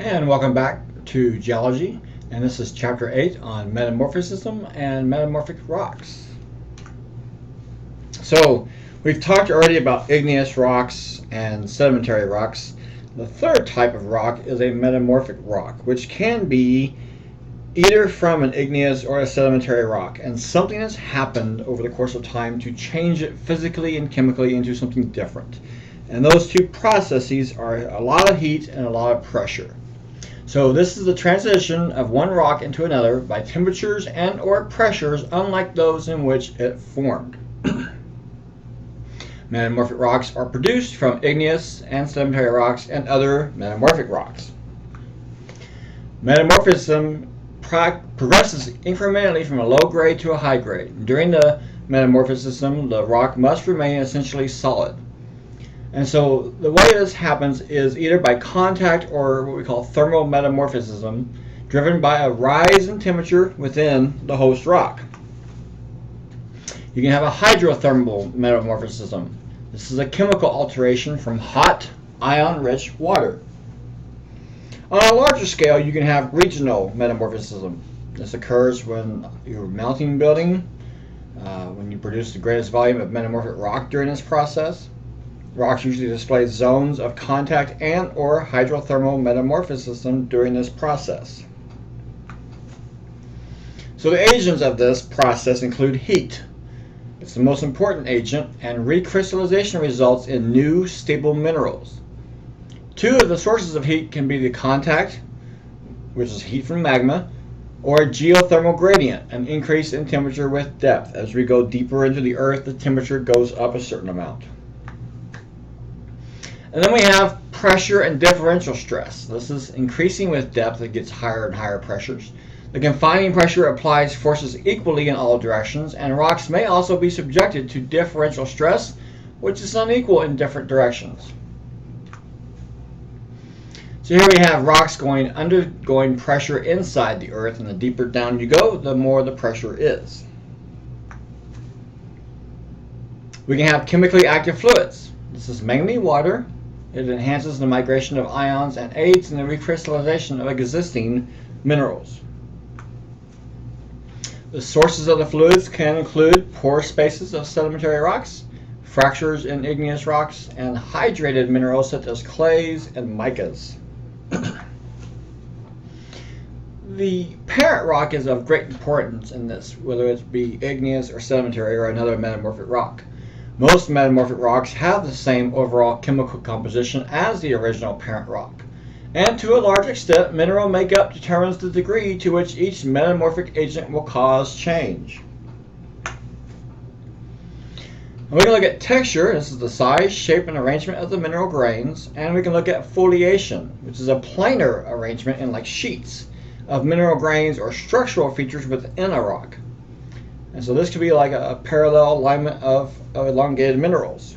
And welcome back to Geology, and this is Chapter 8 on Metamorphism and Metamorphic Rocks. So, we've talked already about igneous rocks and sedimentary rocks. The third type of rock is a metamorphic rock, which can be either from an igneous or a sedimentary rock, and something has happened over the course of time to change it physically and chemically into something different. And those two processes are a lot of heat and a lot of pressure. So this is the transition of one rock into another by temperatures and or pressures unlike those in which it formed. Metamorphic rocks are produced from igneous and sedimentary rocks and other metamorphic rocks. Metamorphism progresses incrementally from a low grade to a high grade. During the metamorphism, the rock must remain essentially solid. And so the way this happens is either by contact or what we call thermal metamorphism, driven by a rise in temperature within the host rock. You can have a hydrothermal metamorphism. This is a chemical alteration from hot, ion-rich water. On a larger scale, you can have regional metamorphism. This occurs when you're mountain building, when you produce the greatest volume of metamorphic rock during this process. Rocks usually display zones of contact and or hydrothermal metamorphism during this process. So the agents of this process include heat. It's the most important agent, and recrystallization results in new stable minerals. Two of the sources of heat can be the contact, which is heat from magma, or a geothermal gradient, an increase in temperature with depth. As we go deeper into the earth, the temperature goes up a certain amount. And then we have pressure and differential stress. This is increasing with depth. It gets higher and higher pressures. The confining pressure applies forces equally in all directions, and rocks may also be subjected to differential stress, which is unequal in different directions. So here we have rocks undergoing pressure inside the earth, and the deeper down you go, the more the pressure is. We can have chemically active fluids. This is mainly water. It enhances the migration of ions and aids in the recrystallization of existing minerals. The sources of the fluids can include pore spaces of sedimentary rocks, fractures in igneous rocks, and hydrated minerals such as clays and micas. The parent rock is of great importance in this, whether it be igneous or sedimentary or another metamorphic rock. Most metamorphic rocks have the same overall chemical composition as the original parent rock. And to a large extent, mineral makeup determines the degree to which each metamorphic agent will cause change. And we can look at texture. This is the size, shape, and arrangement of the mineral grains. And we can look at foliation, which is a planar arrangement in like sheets of mineral grains or structural features within a rock. And so this could be like a parallel alignment of elongated minerals.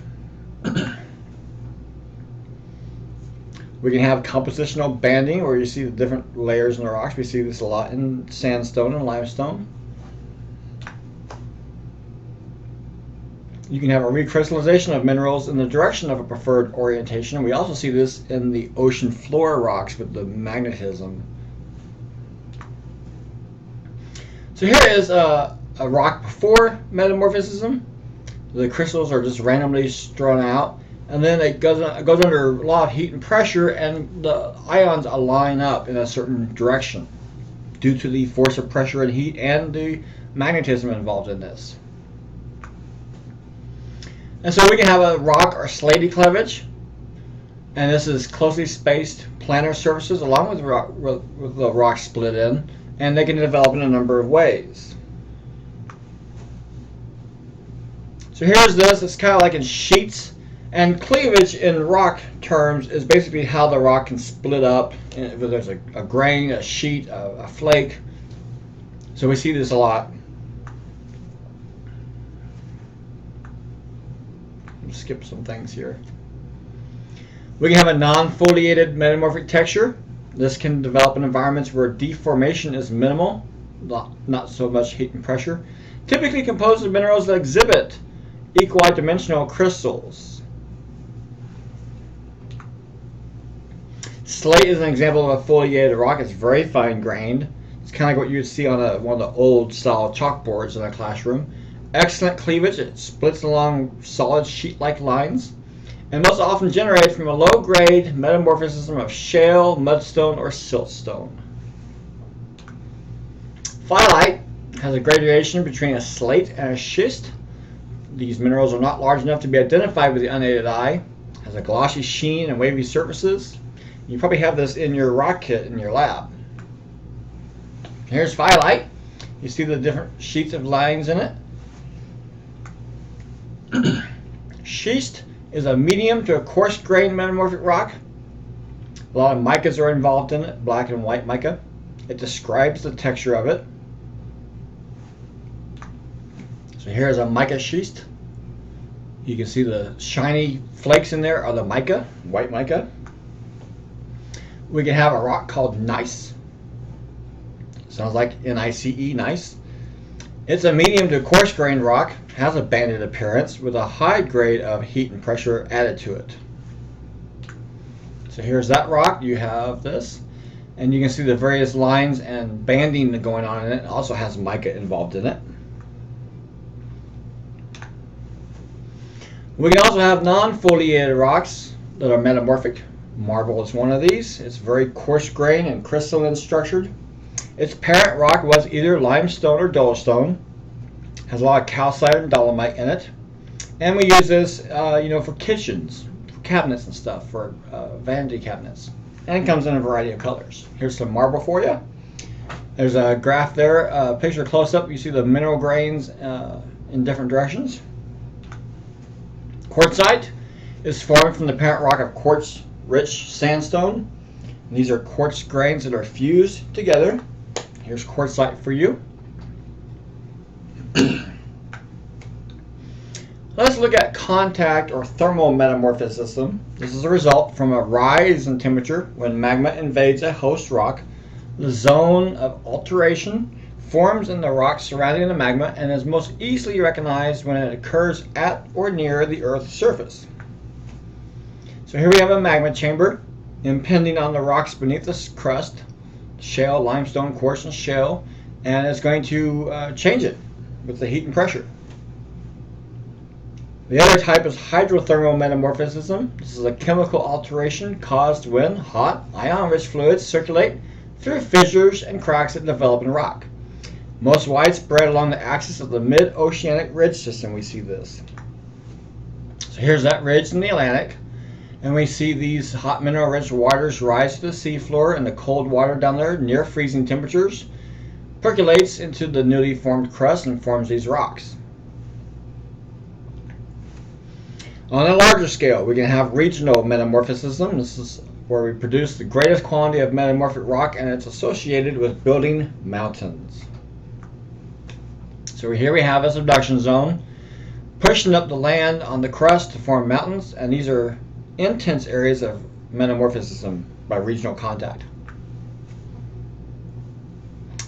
We can have compositional banding, where you see the different layers in the rocks. We see this a lot in sandstone and limestone. You can have a recrystallization of minerals in the direction of a preferred orientation. We also see this in the ocean floor rocks with the magnetism. So here is a rock before metamorphism. The crystals are just randomly strewn out, and then it goes under a lot of heat and pressure, and the ions align up in a certain direction due to the force of pressure and heat and the magnetism involved in this. And so we can have a rock or slaty cleavage, and this is closely spaced planar surfaces along with the rock split in, and they can develop in a number of ways. So here's this. It's kind of like in sheets, and cleavage in rock terms is basically how the rock can split up. Whether there's a grain, a sheet, a flake. So we see this a lot. Let's skip some things here. We can have a non-foliated metamorphic texture. This can develop in environments where deformation is minimal, not so much heat and pressure. Typically composed of minerals that exhibit equidimensional crystals. Slate is an example of a foliated rock. It's very fine grained. It's kind of like what you would see on one of the old style chalkboards in a classroom. Excellent cleavage. It splits along solid sheet-like lines, and most often generated from a low-grade metamorphism of shale, mudstone, or siltstone. Finite has a gradation between a slate and a schist. These minerals are not large enough to be identified with the unaided eye. Has a glossy sheen and wavy surfaces. You probably have this in your rock kit in your lab. Here's phyllite. You see the different sheets of lines in it. Schist is a medium to a coarse-grained metamorphic rock. A lot of micas are involved in it, black and white mica. It describes the texture of it. So here's a mica schist. You can see the shiny flakes in there are the mica, white mica. We can have a rock called gneiss. Sounds like N-I-C-E, nice. It's a medium to coarse-grained rock, has a banded appearance with a high grade of heat and pressure added to it. So here's that rock. You have this, and you can see the various lines and banding going on in it. It also has mica involved in it. We can also have non-foliated rocks that are metamorphic. Marble is one of these. It's very coarse-grained and crystalline structured. Its parent rock was either limestone or dolostone. Has a lot of calcite and dolomite in it. And we use this for kitchens, for cabinets and stuff, for vanity cabinets. And it comes in a variety of colors. Here's some marble for you. There's a graph there, picture close up. You see the mineral grains in different directions. Quartzite is formed from the parent rock of quartz-rich sandstone. And these are quartz grains that are fused together. Here's quartzite for you. Let's look at contact or thermal metamorphism. This is a result from a rise in temperature when magma invades a host rock. The zone of alteration forms in the rock surrounding the magma and is most easily recognized when it occurs at or near the Earth's surface. So here we have a magma chamber impending on the rocks beneath the crust, shale, limestone, quartz, and shale, and it's going to change it with the heat and pressure. The other type is hydrothermal metamorphism. This is a chemical alteration caused when hot, ion-rich fluids circulate through fissures and cracks that develop in rock. Most widespread along the axis of the mid-oceanic ridge system, we see this. So here's that ridge in the Atlantic, and we see these hot mineral-rich waters rise to the seafloor, and the cold water down there, near freezing temperatures, percolates into the newly formed crust and forms these rocks. On a larger scale, we can have regional metamorphism. This is where we produce the greatest quantity of metamorphic rock, and it's associated with building mountains. So here we have a subduction zone pushing up the land on the crust to form mountains, and these are intense areas of metamorphism by regional contact.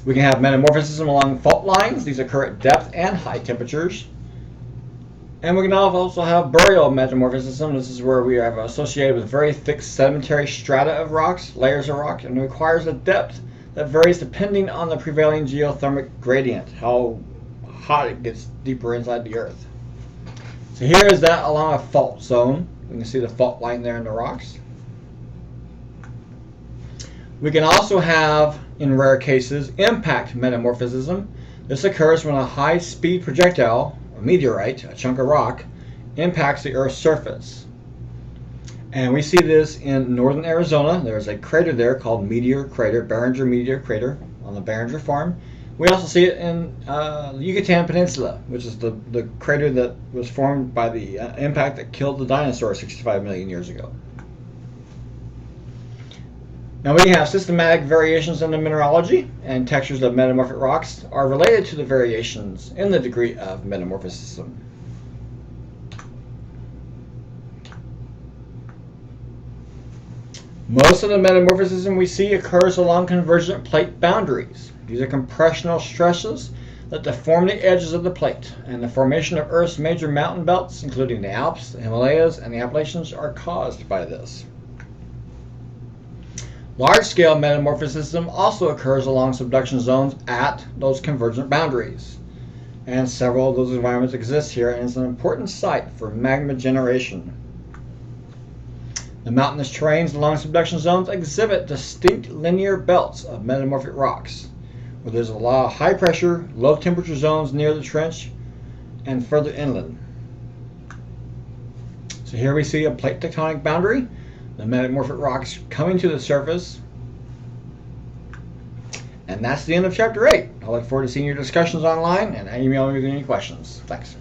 We can have metamorphism along fault lines. These occur at depth and high temperatures. And we can also have burial metamorphism. This is where we are associated with very thick sedimentary strata of rocks, layers of rock, and it requires a depth that varies depending on the prevailing geothermal gradient, how hot it gets deeper inside the earth. So here is that along a fault zone. We can see the fault line there in the rocks. We can also have, in rare cases, impact metamorphism. This occurs when a high-speed projectile, a meteorite, a chunk of rock, impacts the Earth's surface. And we see this in northern Arizona. There's a crater there called Meteor Crater, Barringer Meteor Crater on the Barringer Farm. We also see it in the Yucatan Peninsula, which is the crater that was formed by the impact that killed the dinosaurs 65 million years ago. Now we have systematic variations in the mineralogy, and textures of metamorphic rocks are related to the variations in the degree of metamorphism. Most of the metamorphism we see occurs along convergent plate boundaries. These are compressional stresses that deform the edges of the plate, and the formation of Earth's major mountain belts, including the Alps, the Himalayas, and the Appalachians, are caused by this. Large-scale metamorphism also occurs along subduction zones at those convergent boundaries. And several of those environments exist here, and it's an important site for magma generation. The mountainous terrains along subduction zones exhibit distinct linear belts of metamorphic rocks, where there's a lot of high pressure, low temperature zones near the trench and further inland. So here we see a plate tectonic boundary, the metamorphic rocks coming to the surface. And that's the end of Chapter 8. I look forward to seeing your discussions online and email me with any questions. Thanks.